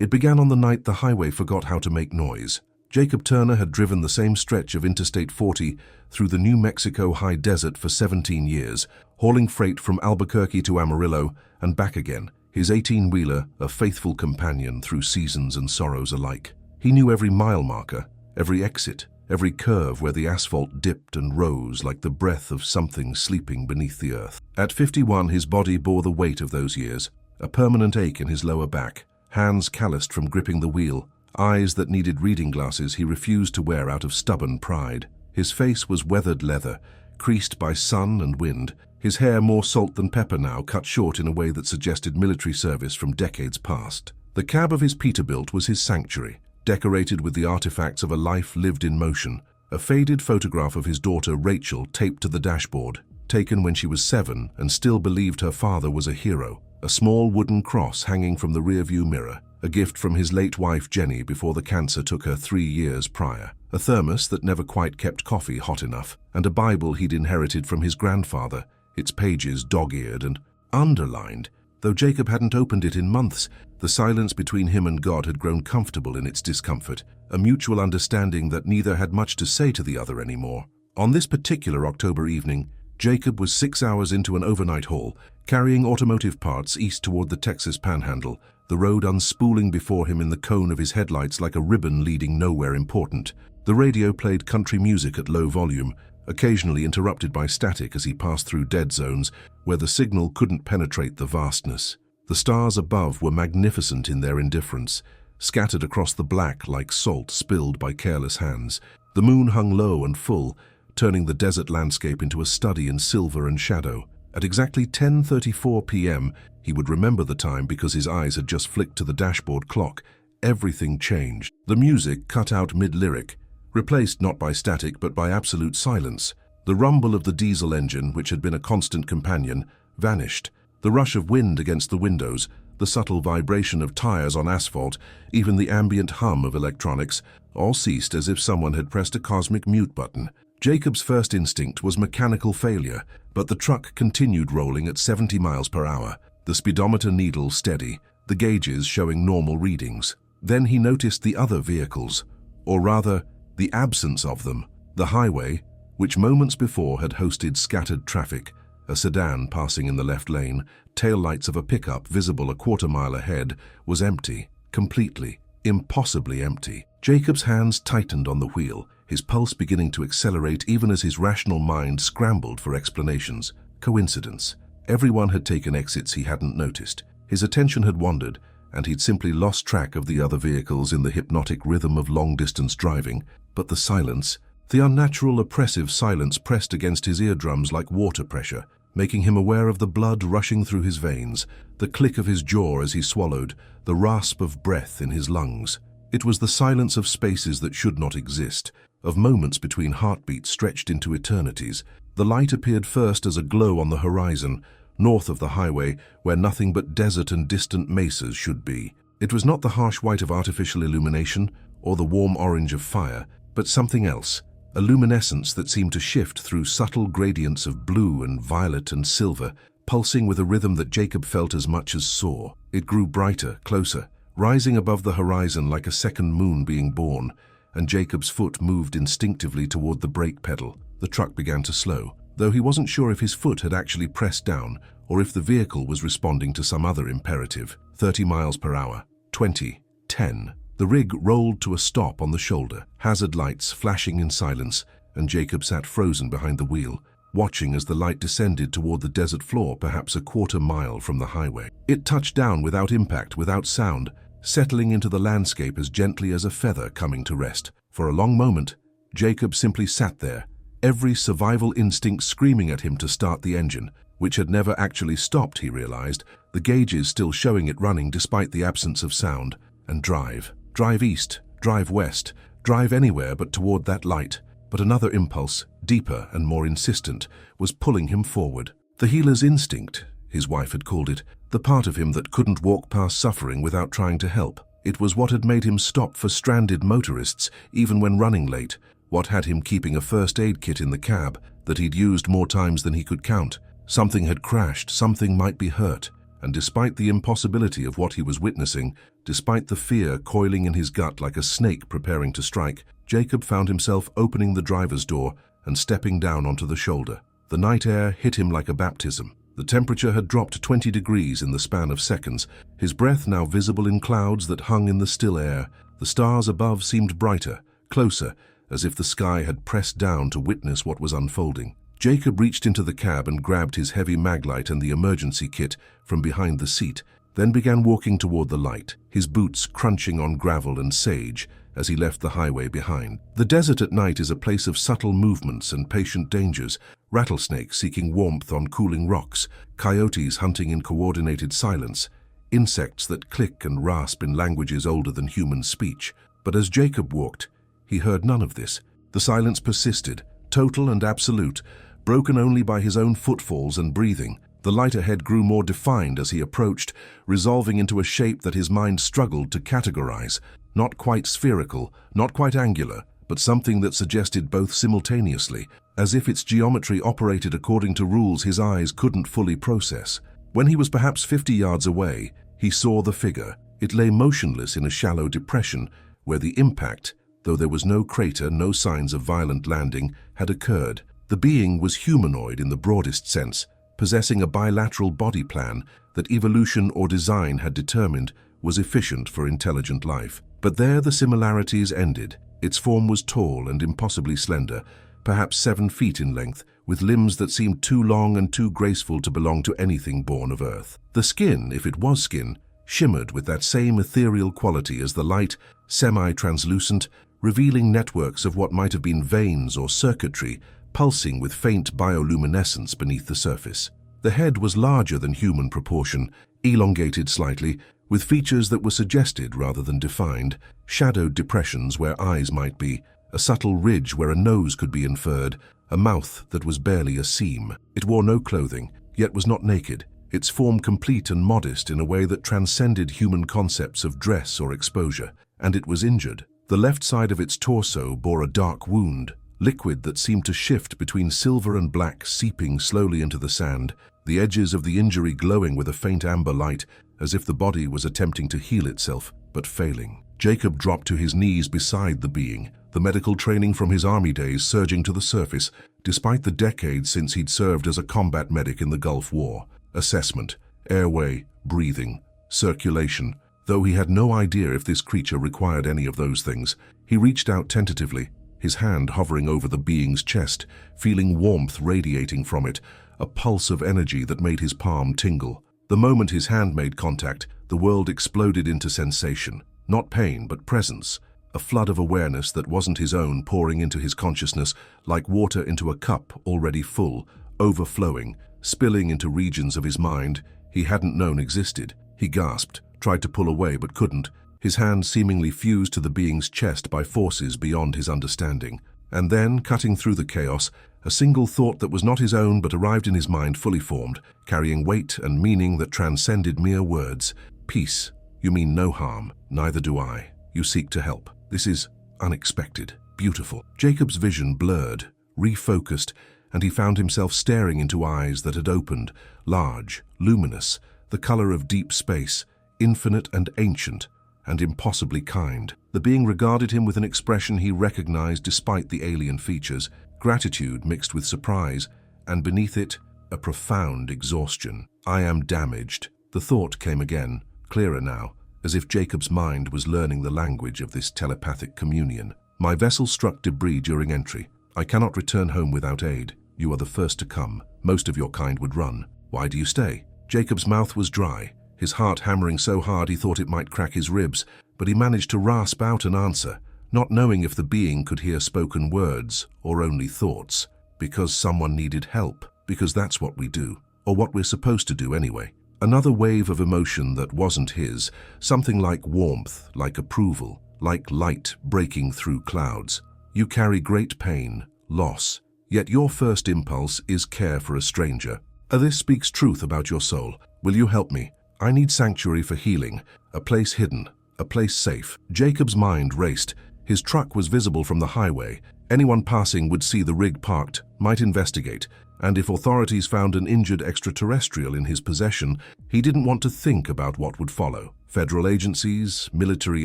It began on the night the highway forgot how to make noise. Jacob Turner had driven the same stretch of Interstate 40 through the New Mexico high desert for 17 years, hauling freight from Albuquerque to Amarillo and back again, his 18-wheeler a faithful companion through seasons and sorrows alike. He knew every mile marker, every exit, every curve where the asphalt dipped and rose like the breath of something sleeping beneath the earth. At 51, his body bore the weight of those years, a permanent ache in his lower back, hands calloused from gripping the wheel, eyes that needed reading glasses he refused to wear out of stubborn pride. His face was weathered leather, creased by sun and wind, his hair more salt than pepper now, cut short in a way that suggested military service from decades past. The cab of his Peterbilt was his sanctuary, decorated with the artifacts of a life lived in motion, a faded photograph of his daughter Rachel taped to the dashboard, taken when she was 7 and still believed her father was a hero, a small wooden cross hanging from the rearview mirror, a gift from his late wife Jenny before the cancer took her 3 years prior, a thermos that never quite kept coffee hot enough, and a Bible he'd inherited from his grandfather, its pages dog-eared and underlined. Though Jacob hadn't opened it in months, the silence between him and God had grown comfortable in its discomfort, a mutual understanding that neither had much to say to the other anymore. On this particular October evening, Jacob was 6 hours into an overnight haul, carrying automotive parts east toward the Texas Panhandle, the road unspooling before him in the cone of his headlights like a ribbon leading nowhere important. The radio played country music at low volume, occasionally interrupted by static as he passed through dead zones where the signal couldn't penetrate the vastness. The stars above were magnificent in their indifference, scattered across the black like salt spilled by careless hands. The moon hung low and full, turning the desert landscape into a study in silver and shadow. At exactly 10:34 p.m., he would remember the time because his eyes had just flicked to the dashboard clock. Everything changed. The music cut out mid-lyric, replaced not by static but by absolute silence. The rumble of the diesel engine, which had been a constant companion, vanished. The rush of wind against the windows, the subtle vibration of tires on asphalt, even the ambient hum of electronics, all ceased as if someone had pressed a cosmic mute button. Jacob's first instinct was mechanical failure, but the truck continued rolling at 70 miles per hour, the speedometer needle steady, the gauges showing normal readings. Then he noticed the other vehicles, or rather, the absence of them. The highway, which moments before had hosted scattered traffic, a sedan passing in the left lane, taillights of a pickup visible a quarter-mile ahead, was empty, completely, impossibly empty. Jacob's hands tightened on the wheel, his pulse beginning to accelerate even as his rational mind scrambled for explanations. Coincidence. Everyone had taken exits he hadn't noticed. His attention had wandered, and he'd simply lost track of the other vehicles in the hypnotic rhythm of long-distance driving. But the silence, the unnatural, oppressive silence pressed against his eardrums like water pressure, making him aware of the blood rushing through his veins, the click of his jaw as he swallowed, the rasp of breath in his lungs. It was the silence of spaces that should not exist, of moments between heartbeats stretched into eternities. The light appeared first as a glow on the horizon, north of the highway, where nothing but desert and distant mesas should be. It was not the harsh white of artificial illumination or the warm orange of fire, but something else, a luminescence that seemed to shift through subtle gradients of blue and violet and silver, pulsing with a rhythm that Jacob felt as much as saw. It grew brighter, closer, rising above the horizon like a second moon being born, and Jacob's foot moved instinctively toward the brake pedal. The truck began to slow, though he wasn't sure if his foot had actually pressed down or if the vehicle was responding to some other imperative. 30 miles per hour, 20, 10. The rig rolled to a stop on the shoulder, hazard lights flashing in silence, and Jacob sat frozen behind the wheel, watching as the light descended toward the desert floor perhaps a quarter-mile from the highway. It touched down without impact, without sound, settling into the landscape as gently as a feather coming to rest. For a long moment, Jacob simply sat there, every survival instinct screaming at him to start the engine, which had never actually stopped, he realized, the gauges still showing it running despite the absence of sound, and drive. Drive east, drive west, drive anywhere but toward that light. But another impulse, deeper and more insistent, was pulling him forward. The healer's instinct, his wife had called it, the part of him that couldn't walk past suffering without trying to help. It was what had made him stop for stranded motorists, even when running late, what had him keeping a first aid kit in the cab that he'd used more times than he could count. Something had crashed, something might be hurt, And despite the impossibility of what he was witnessing, despite the fear coiling in his gut like a snake preparing to strike, Jacob found himself opening the driver's door and stepping down onto the shoulder. The night air hit him like a baptism. The temperature had dropped 20 degrees in the span of seconds, his breath now visible in clouds that hung in the still air. The stars above seemed brighter, closer, as if the sky had pressed down to witness what was unfolding. Jacob reached into the cab and grabbed his heavy maglite and the emergency kit from behind the seat, then began walking toward the light, his boots crunching on gravel and sage as he left the highway behind. The desert at night is a place of subtle movements and patient dangers, rattlesnakes seeking warmth on cooling rocks, coyotes hunting in coordinated silence, insects that click and rasp in languages older than human speech. But as Jacob walked, he heard none of this. The silence persisted, total and absolute, broken only by his own footfalls and breathing. The light ahead grew more defined as he approached, resolving into a shape that his mind struggled to categorize. Not quite spherical, not quite angular, but something that suggested both simultaneously, as if its geometry operated according to rules his eyes couldn't fully process. When he was perhaps 50 yards away, he saw the figure. It lay motionless in a shallow depression, where the impact, though there was no crater, no signs of violent landing, had occurred. The being was humanoid in the broadest sense, possessing a bilateral body plan that evolution or design had determined was efficient for intelligent life. But there the similarities ended. Its form was tall and impossibly slender, perhaps 7 feet in length, with limbs that seemed too long and too graceful to belong to anything born of earth. The skin, if it was skin, shimmered with that same ethereal quality as the light, semi-translucent, revealing networks of what might have been veins or circuitry, pulsing with faint bioluminescence beneath the surface. The head was larger than human proportion, elongated slightly, with features that were suggested rather than defined, shadowed depressions where eyes might be, a subtle ridge where a nose could be inferred, a mouth that was barely a seam. It wore no clothing, yet was not naked, its form complete and modest in a way that transcended human concepts of dress or exposure. And it was injured. The left side of its torso bore a dark wound, liquid that seemed to shift between silver and black, seeping slowly into the sand, the edges of the injury glowing with a faint amber light, as if the body was attempting to heal itself, but failing. Jacob dropped to his knees beside the being, the medical training from his army days surging to the surface, despite the decades since he'd served as a combat medic in the Gulf War. Assessment, airway, breathing, circulation. Though he had no idea if this creature required any of those things, he reached out tentatively, his hand hovering over the being's chest, feeling warmth radiating from it, a pulse of energy that made his palm tingle. The moment his hand made contact, the world exploded into sensation. Not pain, but presence. A flood of awareness that wasn't his own pouring into his consciousness like water into a cup already full, overflowing, spilling into regions of his mind he hadn't known existed. He gasped, tried to pull away but couldn't, his hand seemingly fused to the being's chest by forces beyond his understanding. And then, cutting through the chaos, a single thought that was not his own but arrived in his mind fully formed, carrying weight and meaning that transcended mere words. Peace. You mean no harm. Neither do I. You seek to help. This is unexpected. Beautiful. Jacob's vision blurred, refocused, and he found himself staring into eyes that had opened, large, luminous, the color of deep space, infinite and ancient, and impossibly kind. The being regarded him with an expression he recognized despite the alien features, gratitude mixed with surprise, and beneath it, a profound exhaustion. I am damaged. The thought came again, clearer now, as if Jacob's mind was learning the language of this telepathic communion. My vessel struck debris during entry. I cannot return home without aid. You are the first to come. Most of your kind would run. Why do you stay? Jacob's mouth was dry, his heart hammering so hard he thought it might crack his ribs, but he managed to rasp out an answer, not knowing if the being could hear spoken words or only thoughts. Because someone needed help, because that's what we do, or what we're supposed to do anyway. Another wave of emotion that wasn't his, something like warmth, like approval, like light breaking through clouds. You carry great pain, loss, yet your first impulse is care for a stranger. This speaks truth about your soul. Will you help me? I need sanctuary for healing, a place hidden, a place safe. Jacob's mind raced. His truck was visible from the highway. Anyone passing would see the rig parked, might investigate, And if authorities found an injured extraterrestrial in his possession, he didn't want to think about what would follow. Federal agencies, military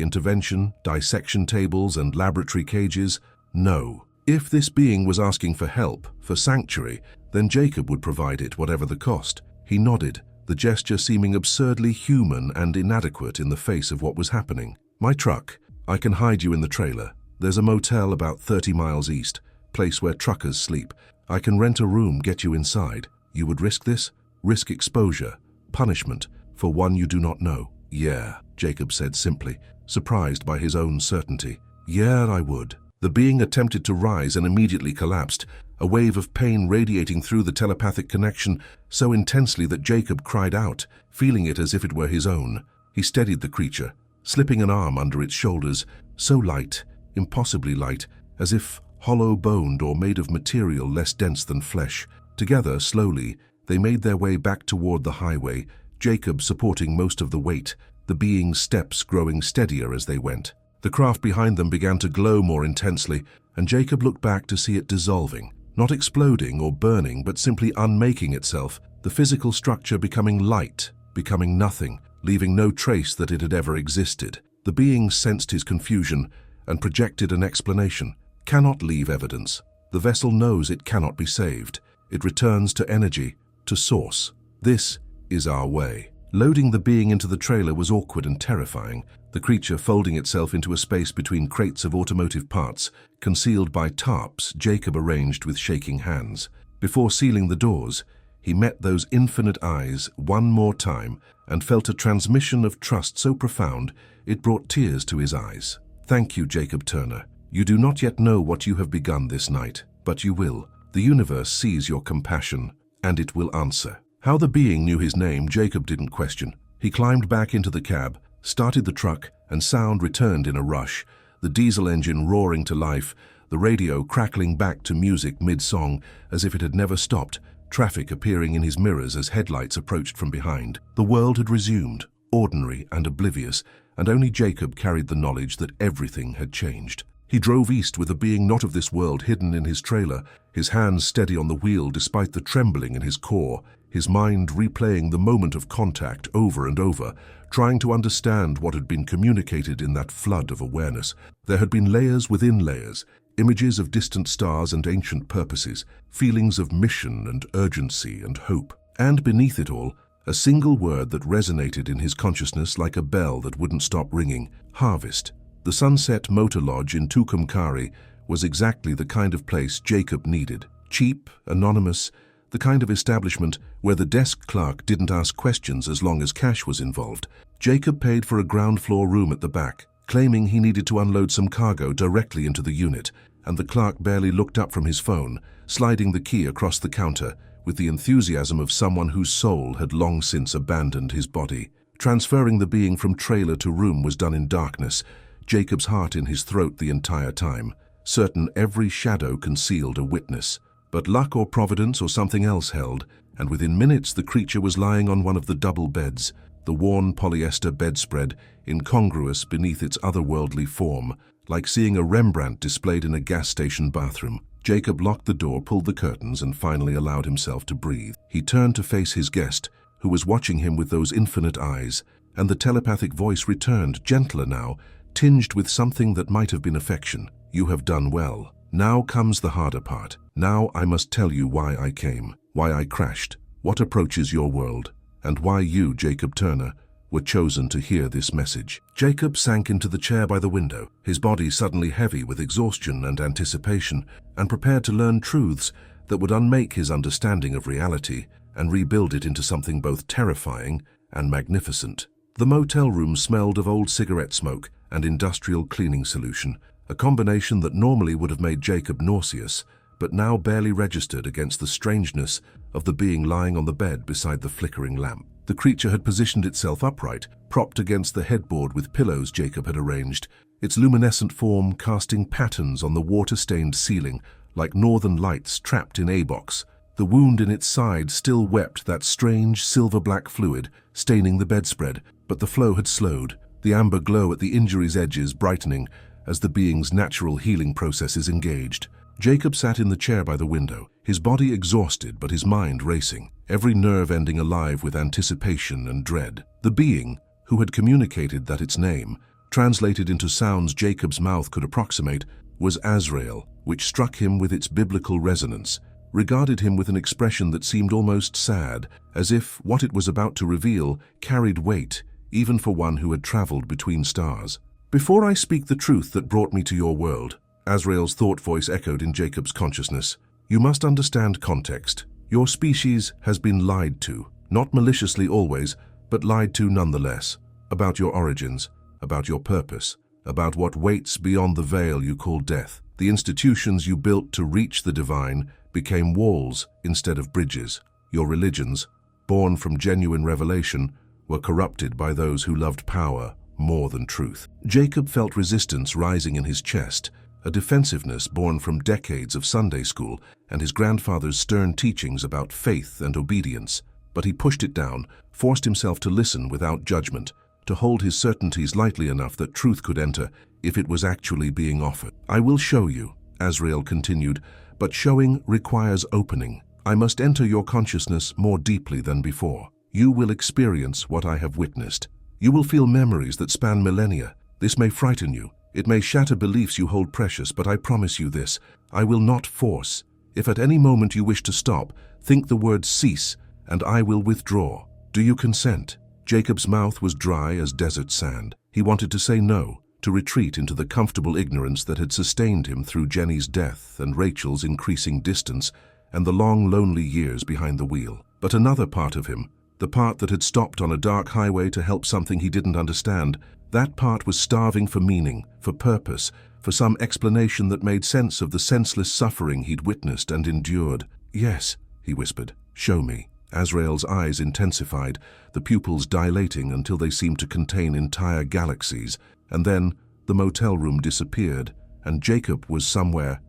intervention, dissection tables, and laboratory cages? No. If this being was asking for help, for sanctuary, then Jacob would provide it, whatever the cost. He nodded, the gesture seeming absurdly human and inadequate in the face of what was happening. My truck. I can hide you in the trailer. There's a motel about 30 miles east, place where truckers sleep. I can rent a room, get you inside. You would risk this? Risk exposure, punishment, for one you do not know. Yeah, Jacob said simply, surprised by his own certainty. Yeah, I would. The being attempted to rise and immediately collapsed, a wave of pain radiating through the telepathic connection so intensely that Jacob cried out, feeling it as if it were his own. He steadied the creature, slipping an arm under its shoulders, so light, impossibly light, as if hollow-boned or made of material less dense than flesh. Together, slowly, they made their way back toward the highway, Jacob supporting most of the weight, the being's steps growing steadier as they went. The craft behind them began to glow more intensely, and Jacob looked back to see it dissolving, not exploding or burning, but simply unmaking itself, the physical structure becoming light, becoming nothing, leaving no trace that it had ever existed. The being sensed his confusion and projected an explanation. Cannot leave evidence. The vessel knows it cannot be saved. It returns to energy, to source. This is our way. Loading the being into the trailer was awkward and terrifying, the creature folding itself into a space between crates of automotive parts, concealed by tarps Jacob arranged with shaking hands. Before sealing the doors, he met those infinite eyes one more time and felt a transmission of trust so profound it brought tears to his eyes. Thank you, Jacob Turner. You do not yet know what you have begun this night, but you will. The universe sees your compassion, and it will answer. How the being knew his name, Jacob didn't question. He climbed back into the cab, started the truck, and sound returned in a rush, the diesel engine roaring to life, the radio crackling back to music mid-song as if it had never stopped, traffic appearing in his mirrors as headlights approached from behind. The world had resumed, ordinary and oblivious, and only Jacob carried the knowledge that everything had changed. He drove east with a being not of this world hidden in his trailer, his hands steady on the wheel despite the trembling in his core, his mind replaying the moment of contact over and over, trying to understand what had been communicated in that flood of awareness. There had been layers within layers, images of distant stars and ancient purposes, feelings of mission and urgency and hope. And beneath it all, a single word that resonated in his consciousness like a bell that wouldn't stop ringing: harvest. The Sunset Motor Lodge in Tucumcari was exactly the kind of place Jacob needed. Cheap, anonymous, the kind of establishment where the desk clerk didn't ask questions as long as cash was involved. Jacob paid for a ground-floor room at the back, claiming he needed to unload some cargo directly into the unit, and the clerk barely looked up from his phone, sliding the key across the counter with the enthusiasm of someone whose soul had long since abandoned his body. Transferring the being from trailer to room was done in darkness, Jacob's heart in his throat the entire time, certain every shadow concealed a witness. But luck or providence or something else held, and within minutes the creature was lying on one of the double beds, the worn polyester bedspread incongruous beneath its otherworldly form, like seeing a Rembrandt displayed in a gas station bathroom. Jacob locked the door, pulled the curtains, and finally allowed himself to breathe. He turned to face his guest, who was watching him with those infinite eyes, and the telepathic voice returned, gentler now, tinged with something that might have been affection. You have done well. Now comes the harder part. Now I must tell you why I came, why I crashed, what approaches your world, and why you, Jacob Turner, were chosen to hear this message. Jacob sank into the chair by the window, his body suddenly heavy with exhaustion and anticipation, and prepared to learn truths that would unmake his understanding of reality and rebuild it into something both terrifying and magnificent. The motel room smelled of old cigarette smoke and industrial cleaning solution, a combination that normally would have made Jacob nauseous, but now barely registered against the strangeness of the being lying on the bed beside the flickering lamp. The creature had positioned itself upright, propped against the headboard with pillows Jacob had arranged, its luminescent form casting patterns on the water-stained ceiling like northern lights trapped in A-box. The wound in its side still wept that strange silver-black fluid, staining the bedspread, but the flow had slowed, the amber glow at the injury's edges brightening as the being's natural healing processes engaged. Jacob sat in the chair by the window, his body exhausted but his mind racing, every nerve ending alive with anticipation and dread. The being, who had communicated that its name, translated into sounds Jacob's mouth could approximate, was Azrael, which struck him with its biblical resonance, regarded him with an expression that seemed almost sad, as if what it was about to reveal carried weight, even for one who had traveled between stars. "Before I speak the truth that brought me to your world," Azrael's thought voice echoed in Jacob's consciousness, "you must understand context. Your species has been lied to, not maliciously always, but lied to nonetheless, about your origins, about your purpose, about what waits beyond the veil you call death. The institutions you built to reach the divine became walls instead of bridges. Your religions, born from genuine revelation, were corrupted by those who loved power more than truth." Jacob felt resistance rising in his chest, a defensiveness born from decades of Sunday school and his grandfather's stern teachings about faith and obedience. But he pushed it down, forced himself to listen without judgment, to hold his certainties lightly enough that truth could enter if it was actually being offered. "I will show you," Azrael continued, "but showing requires opening. I must enter your consciousness more deeply than before. You will experience what I have witnessed. You will feel memories that span millennia. This may frighten you. It may shatter beliefs you hold precious, but I promise you this: I will not force. If at any moment you wish to stop, think the word cease, and I will withdraw. Do you consent?" Jacob's mouth was dry as desert sand. He wanted to say no, to retreat into the comfortable ignorance that had sustained him through Jenny's death and Rachel's increasing distance and the long, lonely years behind the wheel. But another part of him, the part that had stopped on a dark highway to help something he didn't understand, that part was starving for meaning, for purpose, for some explanation that made sense of the senseless suffering he'd witnessed and endured. "Yes," he whispered, "show me." Azrael's eyes intensified, the pupils dilating until they seemed to contain entire galaxies, and then the motel room disappeared, and Jacob was somewhere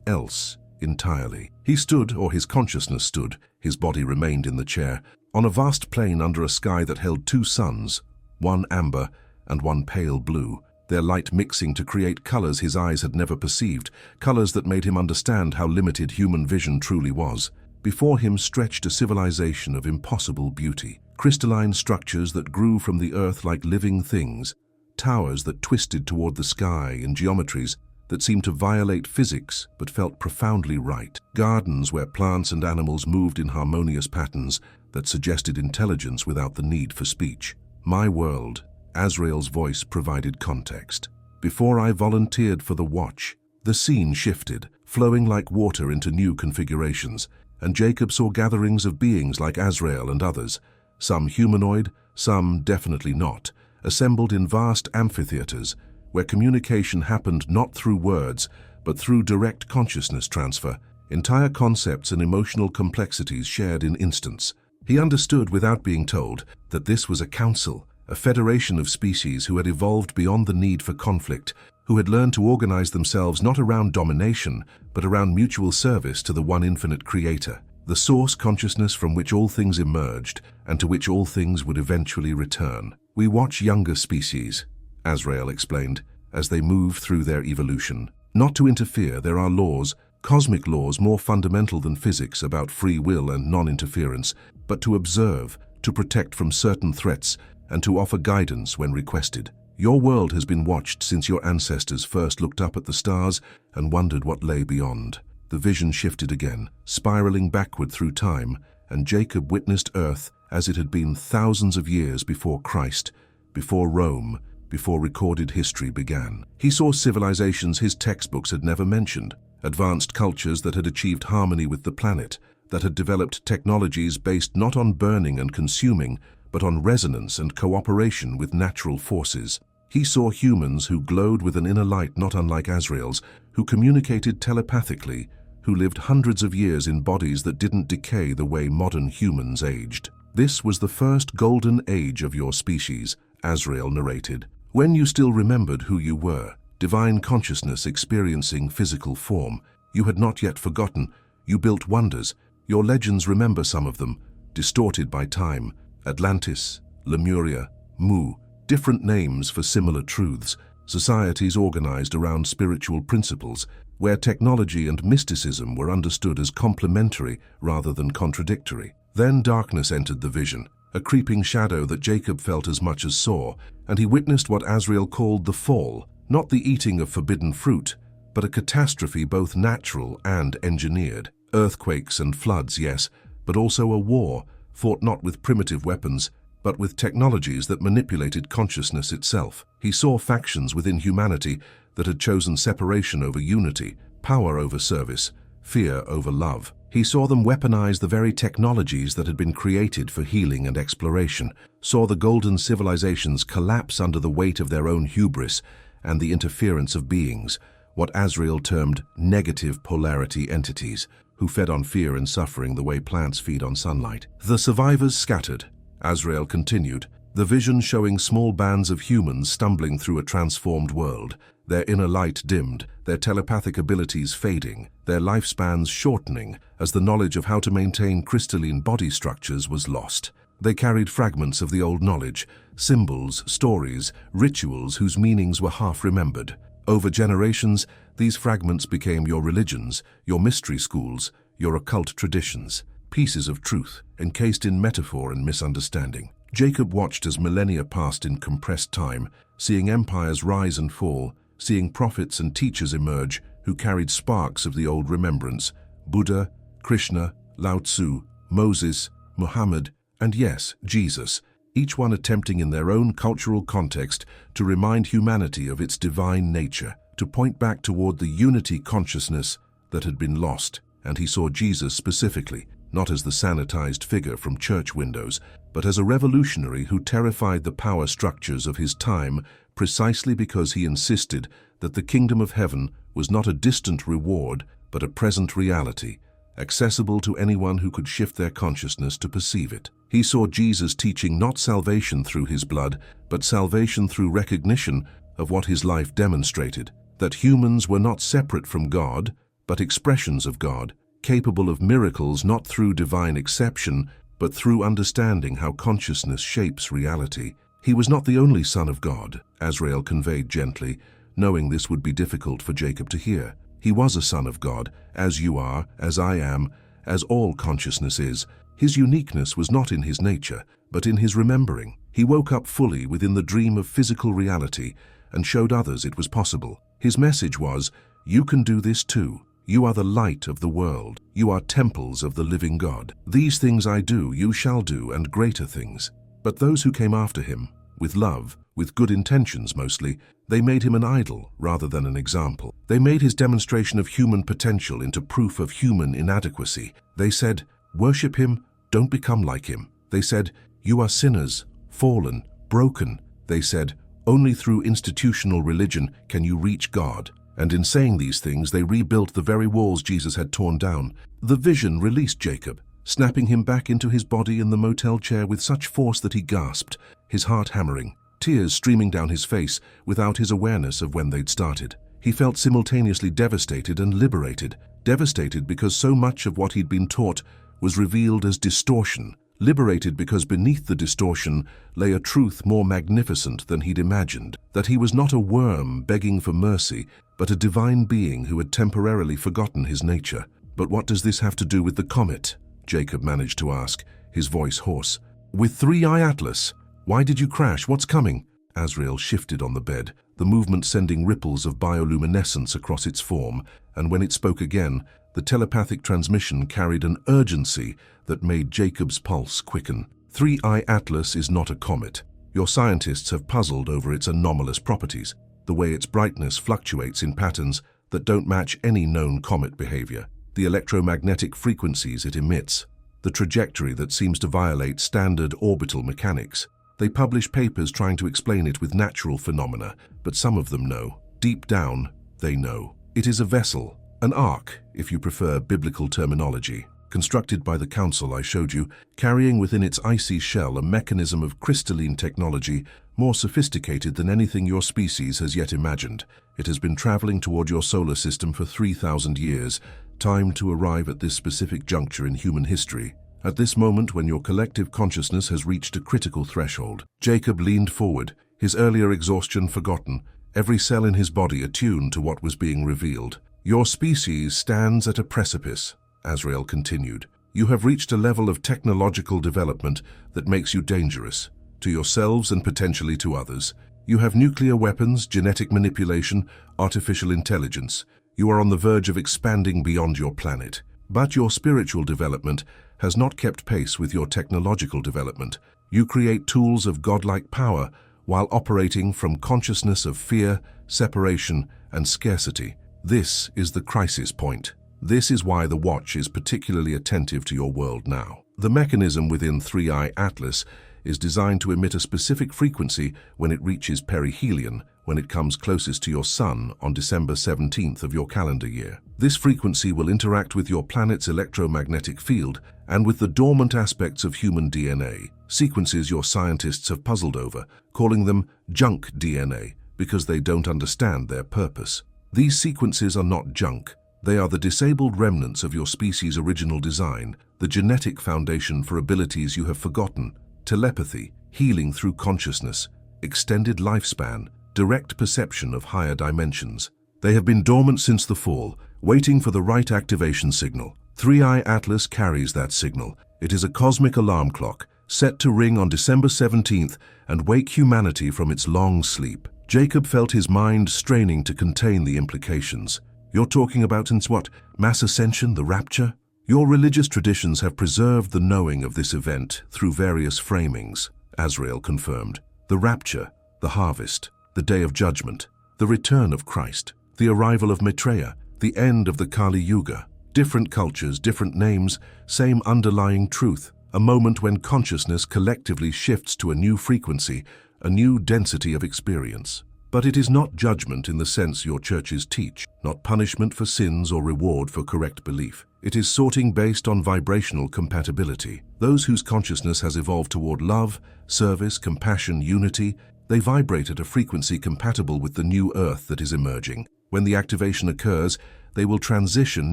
else entirely. He stood, or his consciousness stood, his body remained in the chair, on a vast plain under a sky that held two suns, one amber and one pale blue, their light mixing to create colors his eyes had never perceived, colors that made him understand how limited human vision truly was. Before him stretched a civilization of impossible beauty, crystalline structures that grew from the earth like living things, towers that twisted toward the sky in geometries that seemed to violate physics but felt profoundly right, gardens where plants and animals moved in harmonious patterns that suggested intelligence without the need for speech. "My world," Azrael's voice provided context. "Before I volunteered for the watch, the scene shifted, flowing like water into new configurations, and Jacob saw gatherings of beings like Azrael and others, some humanoid, some definitely not, assembled in vast amphitheaters where communication happened not through words but through direct consciousness transfer, entire concepts and emotional complexities shared in instants. He understood without being told that this was a council, a federation of species who had evolved beyond the need for conflict, who had learned to organize themselves not around domination, but around mutual service to the one infinite creator, the source consciousness from which all things emerged and to which all things would eventually return. "We watch younger species," Azrael explained, "as they move through their evolution. Not to interfere, there are laws, cosmic laws more fundamental than physics about free will and non-interference, but to observe, to protect from certain threats, and to offer guidance when requested. Your world has been watched since your ancestors first looked up at the stars and wondered what lay beyond." The vision shifted again, spiraling backward through time, and Jacob witnessed Earth as it had been thousands of years before Christ, before Rome, before recorded history began. He saw civilizations his textbooks had never mentioned, advanced cultures that had achieved harmony with the planet, that had developed technologies based not on burning and consuming, but on resonance and cooperation with natural forces. He saw humans who glowed with an inner light not unlike Azrael's, who communicated telepathically, who lived hundreds of years in bodies that didn't decay the way modern humans aged. "This was the first golden age of your species," Azrael narrated, "when you still remembered who you were, divine consciousness experiencing physical form. You had not yet forgotten. You built wonders. Your legends remember some of them, distorted by time. Atlantis, Lemuria, Mu, different names for similar truths, societies organized around spiritual principles, where technology and mysticism were understood as complementary rather than contradictory. Then darkness entered the vision, a creeping shadow that Jacob felt as much as saw, and he witnessed what Azrael called the fall, not the eating of forbidden fruit, but a catastrophe both natural and engineered. Earthquakes and floods, yes, but also a war, fought not with primitive weapons, but with technologies that manipulated consciousness itself. He saw factions within humanity that had chosen separation over unity, power over service, fear over love. He saw them weaponize the very technologies that had been created for healing and exploration, saw the golden civilizations collapse under the weight of their own hubris and the interference of beings, what Azrael termed negative polarity entities, who fed on fear and suffering the way plants feed on sunlight. The survivors scattered. Azrael continued, the vision showing small bands of humans stumbling through a transformed world, their inner light dimmed, their telepathic abilities fading, their lifespans shortening as the knowledge of how to maintain crystalline body structures was lost. They carried fragments of the old knowledge, symbols, stories, rituals whose meanings were half remembered. Over generations, these fragments became your religions, your mystery schools, your occult traditions, pieces of truth encased in metaphor and misunderstanding. Jacob watched as millennia passed in compressed time, seeing empires rise and fall, seeing prophets and teachers emerge who carried sparks of the old remembrance: Buddha, Krishna, Lao Tzu, Moses, Muhammad, and yes, Jesus, each one attempting in their own cultural context to remind humanity of its divine nature, to point back toward the unity consciousness that had been lost. And he saw Jesus specifically, not as the sanitized figure from church windows, but as a revolutionary who terrified the power structures of his time precisely because he insisted that the kingdom of heaven was not a distant reward, but a present reality, accessible to anyone who could shift their consciousness to perceive it. He saw Jesus teaching not salvation through his blood, but salvation through recognition of what his life demonstrated, that humans were not separate from God, but expressions of God, capable of miracles not through divine exception, but through understanding how consciousness shapes reality. He was not the only Son of God, Azrael conveyed gently, knowing this would be difficult for Jacob to hear. He was a son of God, as you are, as I am, as all consciousness is. His uniqueness was not in his nature, but in his remembering. He woke up fully within the dream of physical reality and showed others it was possible. His message was, you can do this too. You are the light of the world. You are temples of the living God. These things I do, you shall do, and greater things. But those who came after him, with love, with good intentions mostly, they made him an idol rather than an example. They made his demonstration of human potential into proof of human inadequacy. They said, worship him, don't become like him. They said, you are sinners, fallen, broken. They said, only through institutional religion can you reach God. And in saying these things, they rebuilt the very walls Jesus had torn down. The vision released Jacob, snapping him back into his body in the motel chair with such force that he gasped, his heart hammering, tears streaming down his face without his awareness of when they'd started. He felt simultaneously devastated and liberated. Devastated because so much of what he'd been taught was revealed as distortion. Liberated because beneath the distortion lay a truth more magnificent than he'd imagined, that he was not a worm begging for mercy, but a divine being who had temporarily forgotten his nature. But what does this have to do with the comet? Jacob managed to ask, his voice hoarse. With 3i Atlas? Why did you crash? What's coming? Azrael shifted on the bed, the movement sending ripples of bioluminescence across its form, and when it spoke again, the telepathic transmission carried an urgency that made Jacob's pulse quicken. 3i Atlas is not a comet. Your scientists have puzzled over its anomalous properties, the way its brightness fluctuates in patterns that don't match any known comet behavior, the electromagnetic frequencies it emits, the trajectory that seems to violate standard orbital mechanics. They publish papers trying to explain it with natural phenomena, but some of them know. Deep down, they know. It is a vessel, an ark, if you prefer biblical terminology, constructed by the council I showed you, carrying within its icy shell a mechanism of crystalline technology more sophisticated than anything your species has yet imagined. It has been traveling toward your solar system for 3,000 years, timed to arrive at this specific juncture in human history. At this moment when your collective consciousness has reached a critical threshold. Jacob leaned forward, his earlier exhaustion forgotten, every cell in his body attuned to what was being revealed. Your species stands at a precipice, Azrael continued. You have reached a level of technological development that makes you dangerous, to yourselves and potentially to others. You have nuclear weapons, genetic manipulation, artificial intelligence. You are on the verge of expanding beyond your planet. But your spiritual development has not kept pace with your technological development. You create tools of godlike power while operating from consciousness of fear, separation, and scarcity. This is the crisis point. This is why the Watch is particularly attentive to your world now. The mechanism within 3i Atlas is designed to emit a specific frequency when it reaches perihelion, when it comes closest to your Sun on December 17th of your calendar year. This frequency will interact with your planet's electromagnetic field and with the dormant aspects of human DNA, sequences your scientists have puzzled over, calling them junk DNA because they don't understand their purpose. These sequences are not junk. They are the disabled remnants of your species' original design, the genetic foundation for abilities you have forgotten: telepathy, healing through consciousness, extended lifespan, direct perception of higher dimensions. They have been dormant since the fall, waiting for the right activation signal. 3i Atlas carries that signal. It is a cosmic alarm clock, set to ring on December 17th and wake humanity from its long sleep. Jacob felt his mind straining to contain the implications. You're talking about what? Mass ascension, the rapture? Your religious traditions have preserved the knowing of this event through various framings, Azrael confirmed. The rapture, the harvest, the day of judgment, the return of Christ, the arrival of Maitreya, the end of the Kali Yuga. Different cultures, different names, same underlying truth. A moment when consciousness collectively shifts to a new frequency, a new density of experience. But it is not judgment in the sense your churches teach, not punishment for sins or reward for correct belief. It is sorting based on vibrational compatibility. Those whose consciousness has evolved toward love, service, compassion, unity, they vibrate at a frequency compatible with the new earth that is emerging. When the activation occurs, they will transition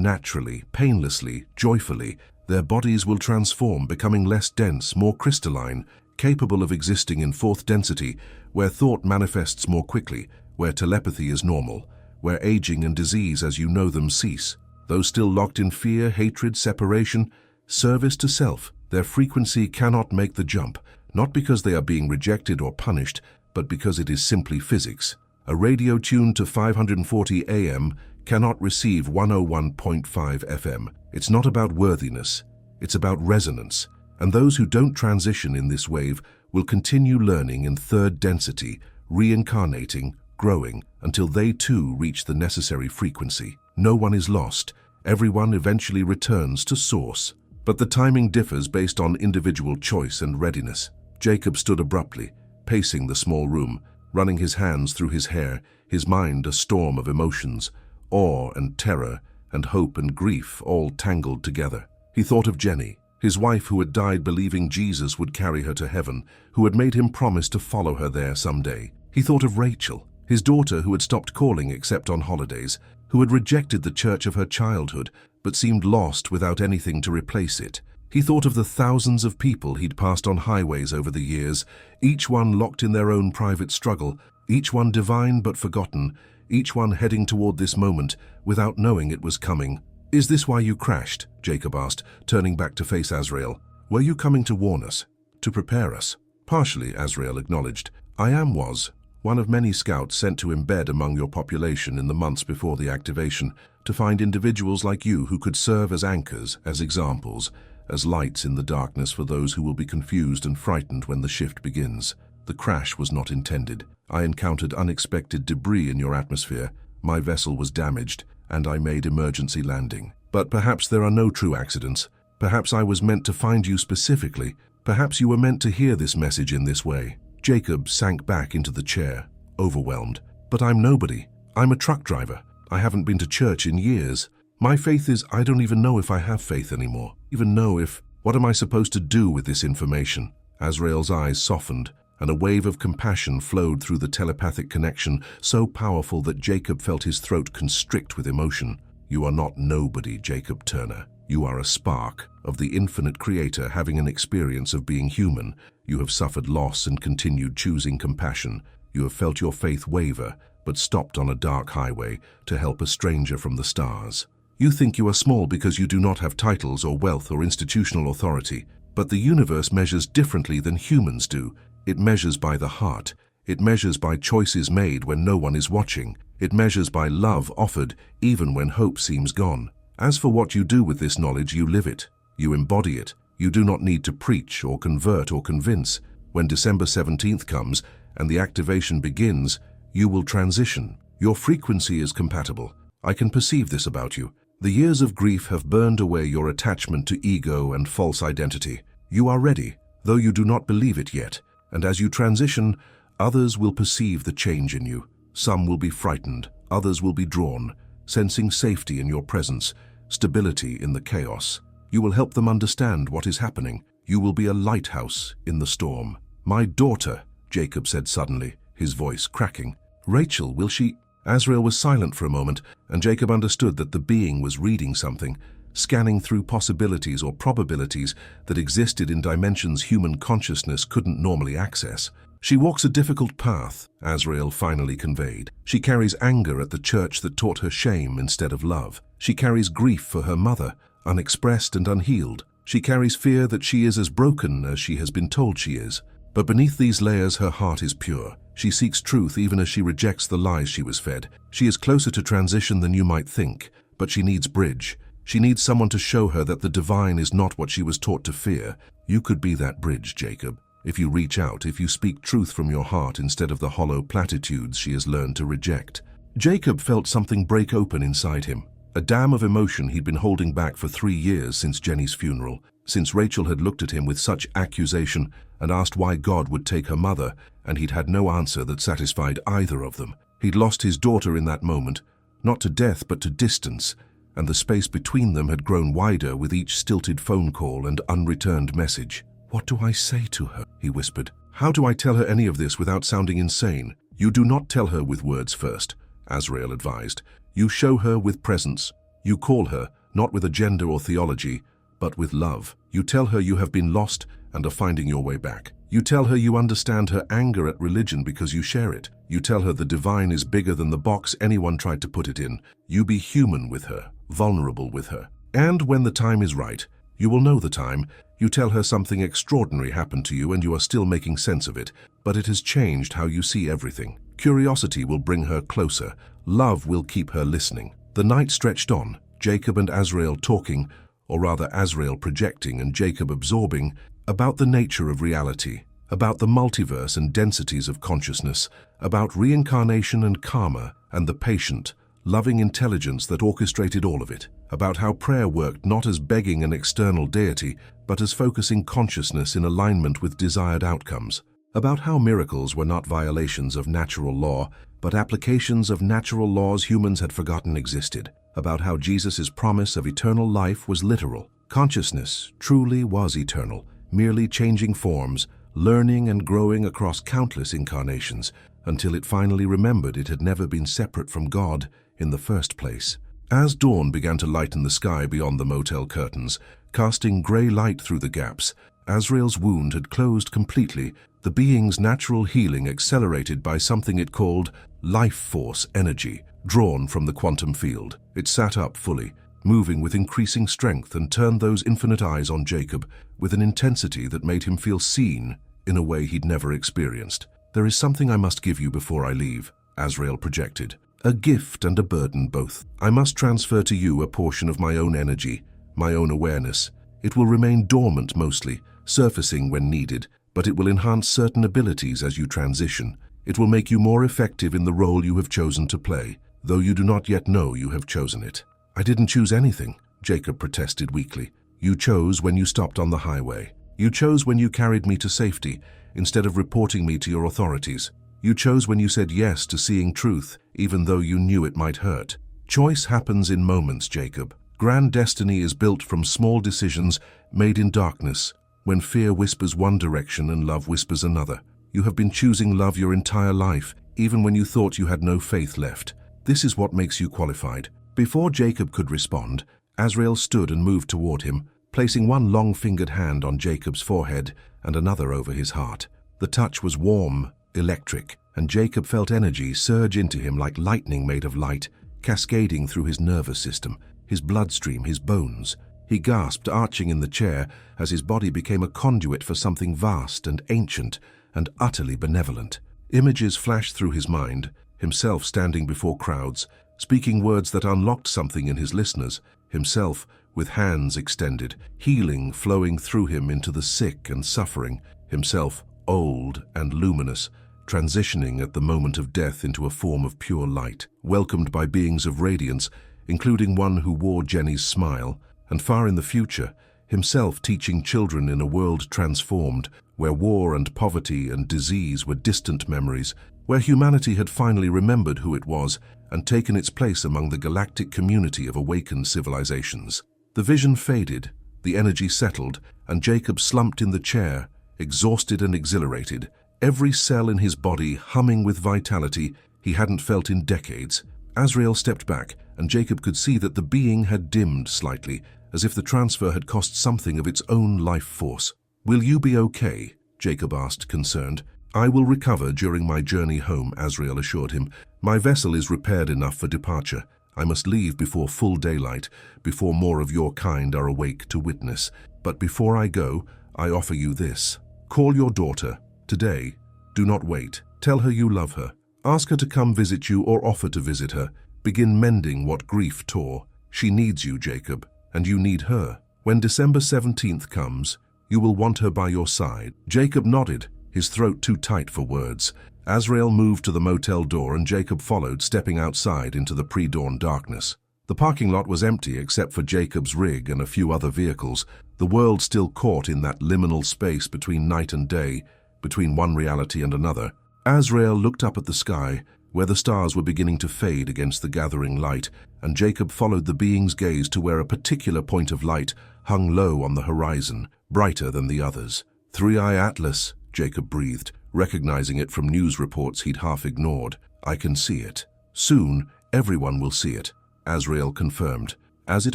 naturally, painlessly, joyfully. Their bodies will transform, becoming less dense, more crystalline, capable of existing in fourth density, where thought manifests more quickly, where telepathy is normal, where aging and disease as you know them cease. Those still locked in fear, hatred, separation, service to self, their frequency cannot make the jump, not because they are being rejected or punished, but because it is simply physics. A radio tuned to 540 AM cannot receive 101.5 FM. It's not about worthiness, it's about resonance. And those who don't transition in this wave will continue learning in third density, reincarnating, growing, until they too reach the necessary frequency. No one is lost. Everyone eventually returns to source. But the timing differs based on individual choice and readiness. Jacob stood abruptly, pacing the small room, running his hands through his hair, his mind a storm of emotions, awe and terror, and hope and grief all tangled together. He thought of Jenny, his wife who had died believing Jesus would carry her to heaven, who had made him promise to follow her there someday. He thought of Rachel, his daughter who had stopped calling except on holidays, who had rejected the church of her childhood, but seemed lost without anything to replace it. He thought of the thousands of people he'd passed on highways over the years, each one locked in their own private struggle, each one divine but forgotten, each one heading toward this moment without knowing it was coming. "Is this why you crashed?" Jacob asked, turning back to face Azrael. "Were you coming to warn us? To prepare us?" "Partially," Azrael acknowledged. Was one of many scouts sent to embed among your population in the months before the activation, to find individuals like you who could serve as anchors, as examples, as lights in the darkness for those who will be confused and frightened when the shift begins. The crash was not intended. I encountered unexpected debris in your atmosphere. My vessel was damaged, and I made emergency landing. But perhaps there are no true accidents. Perhaps I was meant to find you specifically. Perhaps you were meant to hear this message in this way." Jacob sank back into the chair, overwhelmed. "But I'm nobody. I'm a truck driver. I haven't been to church in years. My faith is I don't even know if I have faith anymore. What am I supposed to do with this information?" Azrael's eyes softened, and a wave of compassion flowed through the telepathic connection, so powerful that Jacob felt his throat constrict with emotion. "You are not nobody, Jacob Turner. You are a spark of the infinite creator having an experience of being human. You have suffered loss and continued choosing compassion. You have felt your faith waver, but stopped on a dark highway to help a stranger from the stars. You think you are small because you do not have titles or wealth or institutional authority, but the universe measures differently than humans do. It measures by the heart. It measures by choices made when no one is watching. It measures by love offered even when hope seems gone. As for what you do with this knowledge, you live it. You embody it. You do not need to preach or convert or convince. When December 17th comes and the activation begins, you will transition. Your frequency is compatible. I can perceive this about you. The years of grief have burned away your attachment to ego and false identity. You are ready, though you do not believe it yet. And as you transition, others will perceive the change in you. Some will be frightened, others will be drawn, sensing safety in your presence, stability in the chaos. You will help them understand what is happening. You will be a lighthouse in the storm. "My daughter," Jacob said suddenly, his voice cracking. "Rachel, will she—" Azrael was silent for a moment, and Jacob understood that the being was reading something, scanning through possibilities or probabilities that existed in dimensions human consciousness couldn't normally access. "She walks a difficult path," Azrael finally conveyed. "She carries anger at the church that taught her shame instead of love. She carries grief for her mother, unexpressed and unhealed. She carries fear that she is as broken as she has been told she is. But beneath these layers, her heart is pure. She seeks truth even as she rejects the lies she was fed. She is closer to transition than you might think, but she needs bridge. She needs someone to show her that the divine is not what she was taught to fear. You could be that bridge, Jacob. If you reach out, if you speak truth from your heart instead of the hollow platitudes she has learned to reject." Jacob felt something break open inside him. A dam of emotion he'd been holding back for 3 years since Jenny's funeral, since Rachel had looked at him with such accusation and asked why God would take her mother, and he'd had no answer that satisfied either of them. He'd lost his daughter in that moment, not to death but to distance, and the space between them had grown wider with each stilted phone call and unreturned message. "What do I say to her?" he whispered. "How do I tell her any of this without sounding insane?" "You do not tell her with words first," Azrael advised. "You show her with presence. You call her, not with agenda or theology, but with love. You tell her you have been lost and are finding your way back. You tell her you understand her anger at religion because you share it. You tell her the divine is bigger than the box anyone tried to put it in. You be human with her, vulnerable with her. And when the time is right, you will know the time, you tell her something extraordinary happened to you and you are still making sense of it, but it has changed how you see everything. Curiosity will bring her closer. Love will keep her listening." The night stretched on, Jacob and Azrael talking, or rather Azrael projecting and Jacob absorbing, about the nature of reality, about the multiverse and densities of consciousness, about reincarnation and karma and the patient, loving intelligence that orchestrated all of it, about how prayer worked not as begging an external deity, but as focusing consciousness in alignment with desired outcomes, about how miracles were not violations of natural law, but applications of natural laws humans had forgotten existed, about how Jesus' promise of eternal life was literal. Consciousness truly was eternal, merely changing forms, learning and growing across countless incarnations, until it finally remembered it had never been separate from God in the first place. As dawn began to lighten the sky beyond the motel curtains, casting grey light through the gaps, Azrael's wound had closed completely, the being's natural healing accelerated by something it called life force energy, drawn from the quantum field. It sat up fully, moving with increasing strength, and turned those infinite eyes on Jacob with an intensity that made him feel seen in a way he'd never experienced. "There is something I must give you before I leave," Azrael projected. "A gift and a burden both. I must transfer to you a portion of my own energy, my own awareness. It will remain dormant mostly, surfacing when needed, but it will enhance certain abilities as you transition. It will make you more effective in the role you have chosen to play, though you do not yet know you have chosen it." "I didn't choose anything," Jacob protested weakly. "You chose when you stopped on the highway. You chose when you carried me to safety, instead of reporting me to your authorities. You chose when you said yes to seeing truth, even though you knew it might hurt. Choice happens in moments, Jacob. Grand destiny is built from small decisions made in darkness, when fear whispers one direction and love whispers another. You have been choosing love your entire life, even when you thought you had no faith left. This is what makes you qualified." Before Jacob could respond, Azrael stood and moved toward him, placing one long-fingered hand on Jacob's forehead and another over his heart. The touch was warm, electric, and Jacob felt energy surge into him like lightning made of light, cascading through his nervous system, his bloodstream, his bones. He gasped, arching in the chair, as his body became a conduit for something vast and ancient and utterly benevolent. Images flashed through his mind, himself standing before crowds, speaking words that unlocked something in his listeners, himself with hands extended, healing flowing through him into the sick and suffering, himself old and luminous, transitioning at the moment of death into a form of pure light, welcomed by beings of radiance, including one who wore Jenny's smile, and far in the future, himself teaching children in a world transformed, where war and poverty and disease were distant memories, where humanity had finally remembered who it was and taken its place among the galactic community of awakened civilizations. The vision faded, the energy settled, and Jacob slumped in the chair, exhausted and exhilarated, every cell in his body humming with vitality he hadn't felt in decades. Azrael stepped back, and Jacob could see that the being had dimmed slightly, as if the transfer had cost something of its own life force. "Will you be okay?" Jacob asked, concerned. "I will recover during my journey home," Azrael assured him. "My vessel is repaired enough for departure. I must leave before full daylight, before more of your kind are awake to witness. But before I go, I offer you this. Call your daughter. Today. Do not wait. Tell her you love her. Ask her to come visit you or offer to visit her. Begin mending what grief tore. She needs you, Jacob, and you need her. When December 17th comes, you will want her by your side." Jacob nodded, his throat too tight for words. Azrael moved to the motel door and Jacob followed, stepping outside into the pre-dawn darkness. The parking lot was empty except for Jacob's rig and a few other vehicles, the world still caught in that liminal space between night and day, between one reality and another. Azrael looked up at the sky, where the stars were beginning to fade against the gathering light, and Jacob followed the being's gaze to where a particular point of light hung low on the horizon, brighter than the others. "Three-Eye Atlas," Jacob breathed, recognizing it from news reports he'd half ignored. "I can see it. Soon, everyone will see it," Azrael confirmed. "As it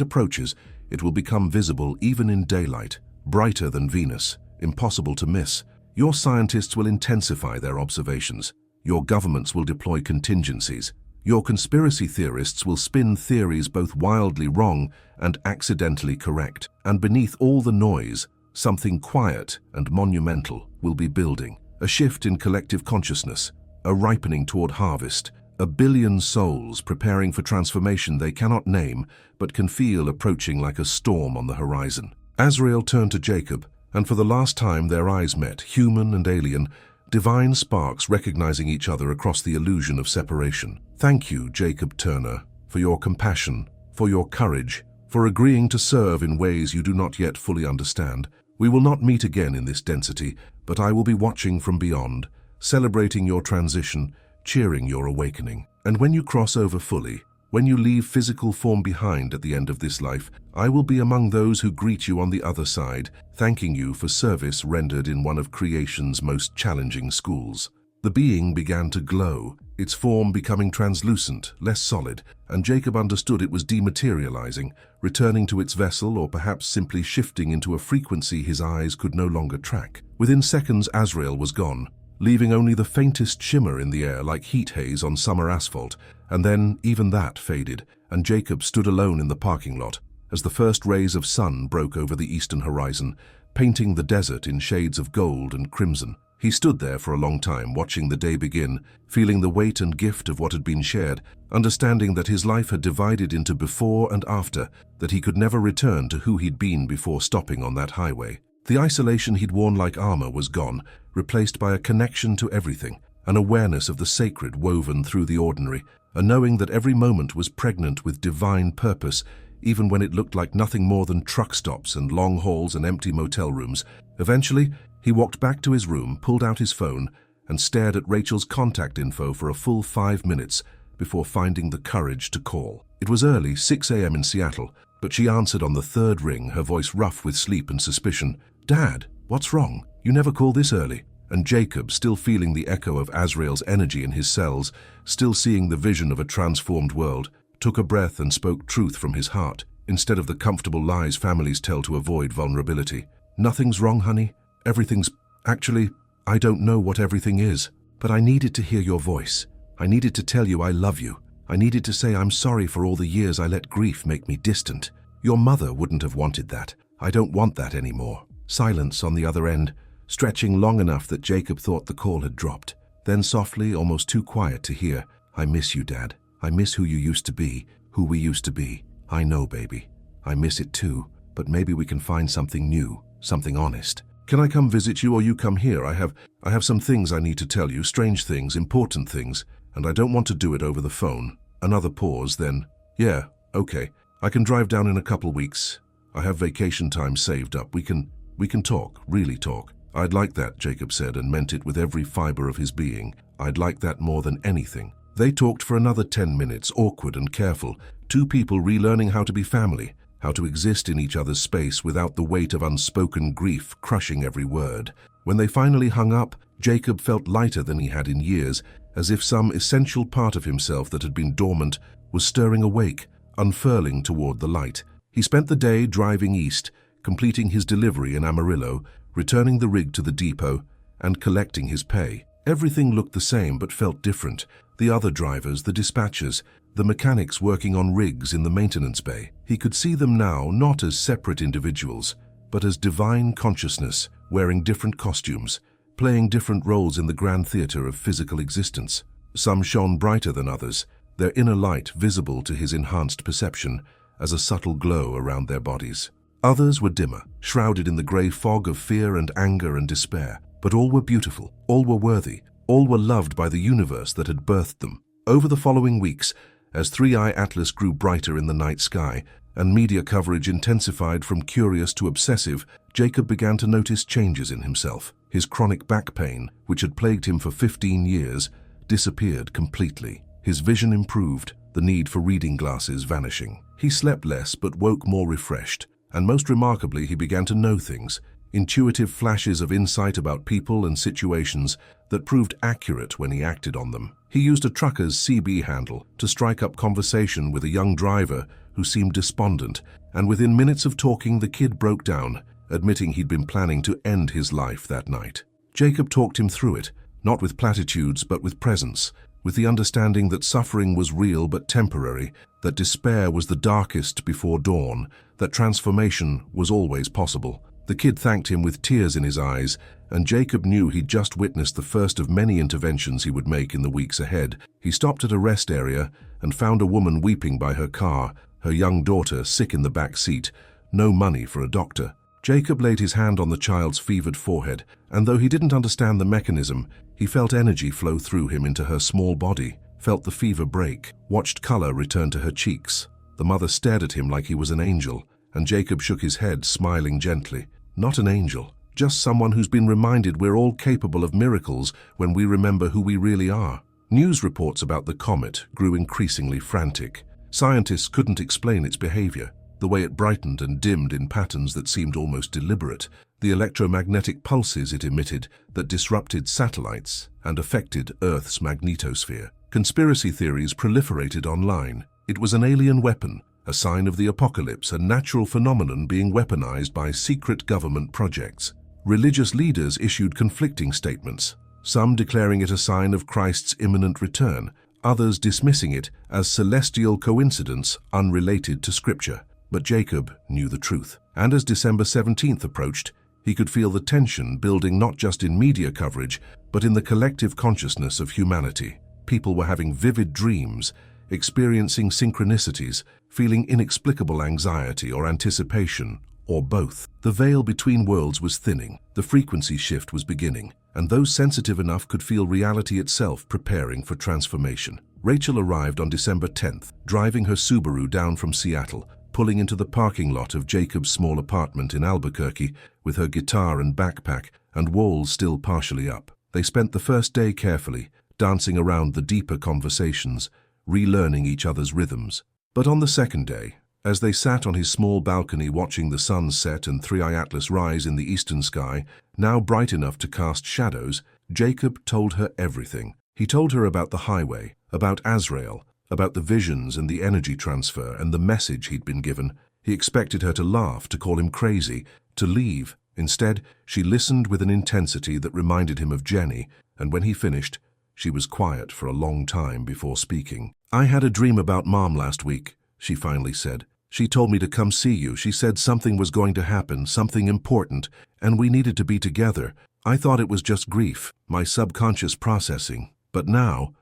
approaches, it will become visible even in daylight, brighter than Venus, impossible to miss. Your scientists will intensify their observations. Your governments will deploy contingencies. Your conspiracy theorists will spin theories both wildly wrong and accidentally correct. And beneath all the noise, something quiet and monumental will be building. A shift in collective consciousness, a ripening toward harvest, a billion souls preparing for transformation they cannot name but can feel approaching like a storm on the horizon." Azrael turned to Jacob, and for the last time their eyes met, human and alien, divine sparks recognizing each other across the illusion of separation. "Thank you, Jacob Turner, for your compassion, for your courage, for agreeing to serve in ways you do not yet fully understand. We will not meet again in this density, but I will be watching from beyond, celebrating your transition, cheering your awakening. And when you cross over fully, when you leave physical form behind at the end of this life, I will be among those who greet you on the other side, thanking you for service rendered in one of creation's most challenging schools." The being began to glow, its form becoming translucent, less solid, and Jacob understood it was dematerializing, returning to its vessel or perhaps simply shifting into a frequency his eyes could no longer track. Within seconds, Azrael was gone, leaving only the faintest shimmer in the air like heat haze on summer asphalt, and then even that faded, and Jacob stood alone in the parking lot as the first rays of sun broke over the eastern horizon, painting the desert in shades of gold and crimson. He stood there for a long time, watching the day begin, feeling the weight and gift of what had been shared, understanding that his life had divided into before and after, that he could never return to who he'd been before stopping on that highway. The isolation he'd worn like armor was gone, replaced by a connection to everything, an awareness of the sacred woven through the ordinary, a knowing that every moment was pregnant with divine purpose, even when it looked like nothing more than truck stops and long halls and empty motel rooms. Eventually, he walked back to his room, pulled out his phone, and stared at Rachel's contact info for a full 5 minutes before finding the courage to call. It was early, 6 a.m. in Seattle, but she answered on the third ring, her voice rough with sleep and suspicion. "Dad, what's wrong? You never call this early." And Jacob, still feeling the echo of Azrael's energy in his cells, still seeing the vision of a transformed world, took a breath and spoke truth from his heart, instead of the comfortable lies families tell to avoid vulnerability. "Nothing's wrong, honey. Everything's... Actually, I don't know what everything is, But I needed to hear your voice. I needed to tell you I love you. I needed to say I'm sorry for all the years I let grief make me distant. Your mother wouldn't have wanted that. I don't want that anymore." Silence on the other end, stretching long enough that Jacob thought the call had dropped. Then softly, almost too quiet to hear, "I miss you, Dad. I miss who you used to be, who we used to be. I know, baby. I miss it too, but maybe we can find something new, something honest. Can I come visit you or you come here? I have some things I need to tell you, strange things, important things, and I don't want to do it over the phone." Another pause, then, "Yeah, okay. I can drive down in a couple weeks. I have vacation time saved up. We can talk, really talk." "I'd like that," Jacob said, and meant it with every fiber of his being. "I'd like that more than anything." They talked for another 10 minutes, awkward and careful, two people relearning how to be family, how to exist in each other's space without the weight of unspoken grief crushing every word. When they finally hung up, Jacob felt lighter than he had in years, as if some essential part of himself that had been dormant was stirring awake, unfurling toward the light. He spent the day driving east, completing his delivery in Amarillo, returning the rig to the depot, and collecting his pay. Everything looked the same but felt different. The other drivers, the dispatchers, the mechanics working on rigs in the maintenance bay. He could see them now not as separate individuals, but as divine consciousness, wearing different costumes, playing different roles in the grand theater of physical existence. Some shone brighter than others, their inner light visible to his enhanced perception as a subtle glow around their bodies. Others were dimmer, shrouded in the grey fog of fear and anger and despair. But all were beautiful, all were worthy, all were loved by the universe that had birthed them. Over the following weeks, as 3i Atlas grew brighter in the night sky, and media coverage intensified from curious to obsessive, Jacob began to notice changes in himself. His chronic back pain, which had plagued him for 15 years, disappeared completely. His vision improved, the need for reading glasses vanishing. He slept less but woke more refreshed, and most remarkably he began to know things, intuitive flashes of insight about people and situations that proved accurate when he acted on them. He used a trucker's CB handle to strike up conversation with a young driver who seemed despondent, and within minutes of talking the kid broke down, admitting he'd been planning to end his life that night. Jacob talked him through it, not with platitudes but with presence, with the understanding that suffering was real but temporary, that despair was the darkest before dawn, that transformation was always possible. The kid thanked him with tears in his eyes, and Jacob knew he'd just witnessed the first of many interventions he would make in the weeks ahead. He stopped at a rest area and found a woman weeping by her car, her young daughter sick in the back seat, no money for a doctor. Jacob laid his hand on the child's fevered forehead, and though he didn't understand the mechanism, he felt energy flow through him into her small body, felt the fever break, watched color return to her cheeks. The mother stared at him like he was an angel, and Jacob shook his head, smiling gently. Not an angel, just someone who's been reminded we're all capable of miracles when we remember who we really are. News reports about the comet grew increasingly frantic. Scientists couldn't explain its behavior, the way it brightened and dimmed in patterns that seemed almost deliberate, the electromagnetic pulses it emitted that disrupted satellites and affected Earth's magnetosphere. Conspiracy theories proliferated online. It was an alien weapon, a sign of the apocalypse, a natural phenomenon being weaponized by secret government projects. Religious leaders issued conflicting statements, some declaring it a sign of Christ's imminent return, others dismissing it as celestial coincidence unrelated to Scripture. But Jacob knew the truth. And as December 17th approached, he could feel the tension building not just in media coverage, but in the collective consciousness of humanity. People were having vivid dreams, experiencing synchronicities, feeling inexplicable anxiety or anticipation, or both. The veil between worlds was thinning, the frequency shift was beginning, and those sensitive enough could feel reality itself preparing for transformation. Rachel arrived on December 10th, driving her Subaru down from Seattle, pulling into the parking lot of Jacob's small apartment in Albuquerque with her guitar and backpack and walls still partially up. They spent the first day carefully, dancing around the deeper conversations, relearning each other's rhythms. But on the second day, as they sat on his small balcony watching the sun set and 3i Atlas rise in the eastern sky, now bright enough to cast shadows, Jacob told her everything. He told her about the highway, about Azrael, about the visions and the energy transfer and the message he'd been given. He expected her to laugh, to call him crazy, to leave. Instead, she listened with an intensity that reminded him of Jenny, and when he finished, She was quiet for a long time before speaking. "I had a dream about Mom last week," she finally said. "She told me to come see you. She said something was going to happen, something important, and we needed to be together. I thought it was just grief, my subconscious processing. But now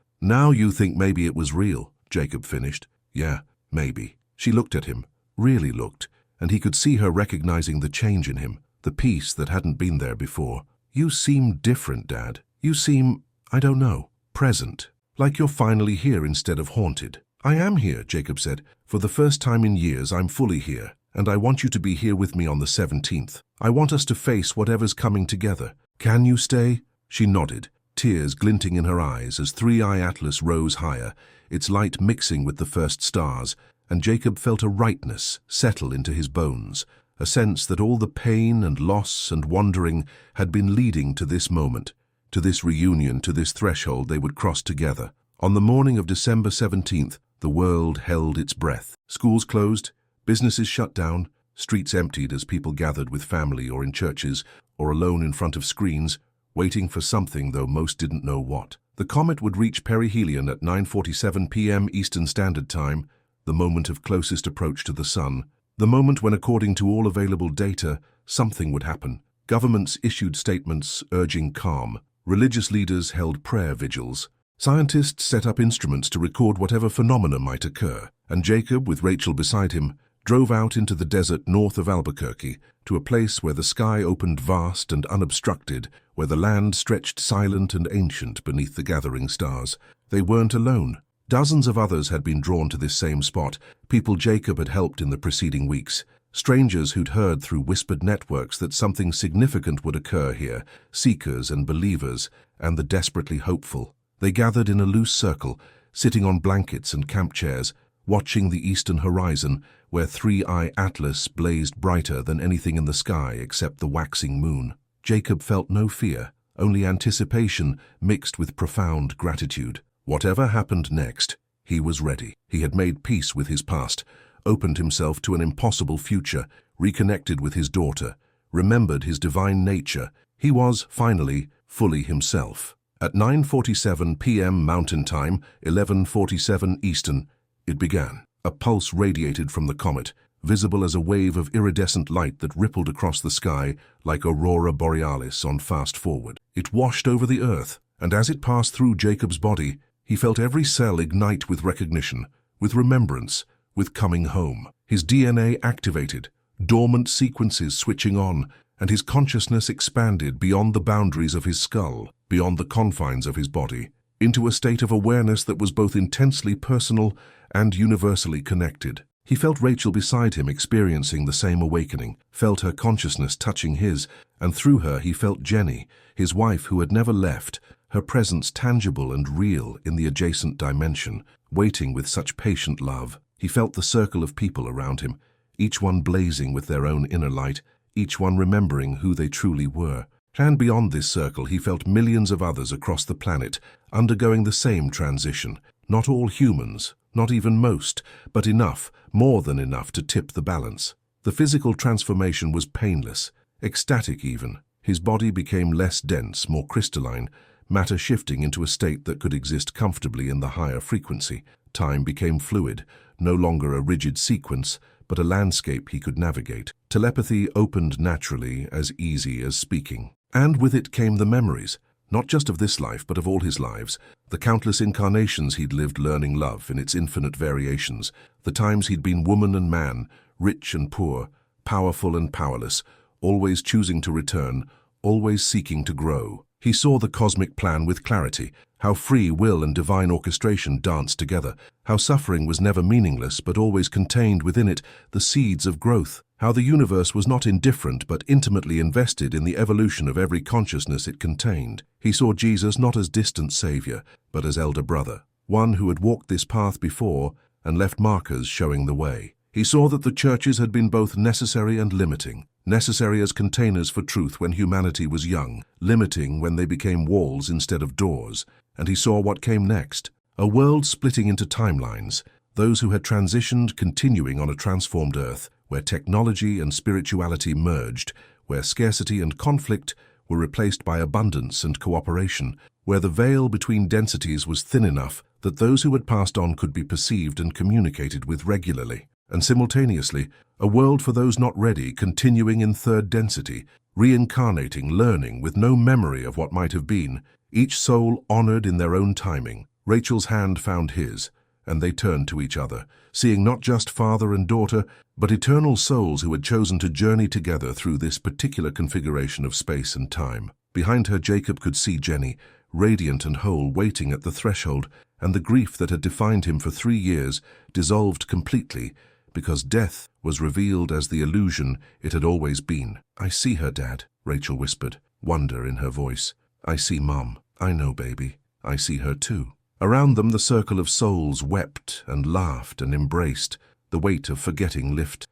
you think maybe it was real," Jacob finished. "Yeah, maybe." She looked at him, really looked, and he could see her recognizing the change in him, the peace that hadn't been there before. "You seem different, Dad. You seem, I don't know, present. Like you're finally here instead of haunted." "I am here," Jacob said. "For the first time in years, I'm fully here, and I want you to be here with me on the 17th. I want us to face whatever's coming together. Can you stay?" She nodded, tears glinting in her eyes as 3i Atlas rose higher, its light mixing with the first stars, and Jacob felt a rightness settle into his bones, a sense that all the pain and loss and wandering had been leading to this moment, to this reunion, to this threshold they would cross together. On the morning of December 17th, the world held its breath. Schools closed, businesses shut down, streets emptied as people gathered with family or in churches or alone in front of screens, waiting for something, though most didn't know what. The comet would reach perihelion at 9:47 p.m. Eastern Standard Time, the moment of closest approach to the sun, the moment when, according to all available data, something would happen. Governments issued statements urging calm. Religious leaders held prayer vigils. Scientists set up instruments to record whatever phenomena might occur, and Jacob, with Rachel beside him, drove out into the desert north of Albuquerque, to a place where the sky opened vast and unobstructed, where the land stretched silent and ancient beneath the gathering stars. They weren't alone. Dozens of others had been drawn to this same spot, people Jacob had helped in the preceding weeks, strangers who'd heard through whispered networks that something significant would occur here, seekers and believers, and the desperately hopeful. They gathered in a loose circle, sitting on blankets and camp chairs, watching the eastern horizon, where 3i Atlas blazed brighter than anything in the sky except the waxing moon. Jacob felt no fear, only anticipation mixed with profound gratitude. Whatever happened next, he was ready. He had made peace with his past, opened himself to an impossible future, reconnected with his daughter, remembered his divine nature. He was, finally, fully himself. At 9:47 p.m. Mountain Time, 11:47 Eastern, it began. A pulse radiated from the comet, visible as a wave of iridescent light that rippled across the sky like aurora borealis on fast forward. It washed over the earth, and as it passed through Jacob's body, he felt every cell ignite with recognition, with remembrance, with coming home. His DNA activated, dormant sequences switching on, and his consciousness expanded beyond the boundaries of his skull, beyond the confines of his body, into a state of awareness that was both intensely personal and universally connected. He felt Rachel beside him experiencing the same awakening, felt her consciousness touching his, and through her he felt Jenny, his wife who had never left, her presence tangible and real in the adjacent dimension, waiting with such patient love. He felt the circle of people around him, each one blazing with their own inner light, each one remembering who they truly were. And beyond this circle he felt millions of others across the planet, undergoing the same transition. Not all humans, not even most, but enough, more than enough to tip the balance. The physical transformation was painless, ecstatic even. His body became less dense, more crystalline, matter shifting into a state that could exist comfortably in the higher frequency. Time became fluid, no longer a rigid sequence, but a landscape he could navigate. Telepathy opened naturally, as easy as speaking. And with it came the memories, not just of this life, but of all his lives, the countless incarnations he'd lived learning love in its infinite variations, the times he'd been woman and man, rich and poor, powerful and powerless, always choosing to return, always seeking to grow. He saw the cosmic plan with clarity, how free will and divine orchestration danced together, how suffering was never meaningless but always contained within it the seeds of growth, how the universe was not indifferent but intimately invested in the evolution of every consciousness it contained. He saw Jesus not as distant savior, but as elder brother, one who had walked this path before and left markers showing the way. He saw that the churches had been both necessary and limiting, necessary as containers for truth when humanity was young, limiting when they became walls instead of doors. And he saw what came next, a world splitting into timelines, those who had transitioned continuing on a transformed earth, where technology and spirituality merged, where scarcity and conflict were replaced by abundance and cooperation, where the veil between densities was thin enough that those who had passed on could be perceived and communicated with regularly, and simultaneously, a world for those not ready continuing in third density, reincarnating, learning, with no memory of what might have been, each soul honored in their own timing. Rachel's hand found his, and they turned to each other, seeing not just father and daughter, but eternal souls who had chosen to journey together through this particular configuration of space and time. Behind her, Jacob could see Jenny, radiant and whole, waiting at the threshold, and the grief that had defined him for 3 years dissolved completely, because death was revealed as the illusion it had always been. "I see her, Dad," Rachel whispered, wonder in her voice. "I see Mom." "I know, baby. I see her too." Around them, the circle of souls wept and laughed and embraced, the weight of forgetting lifted.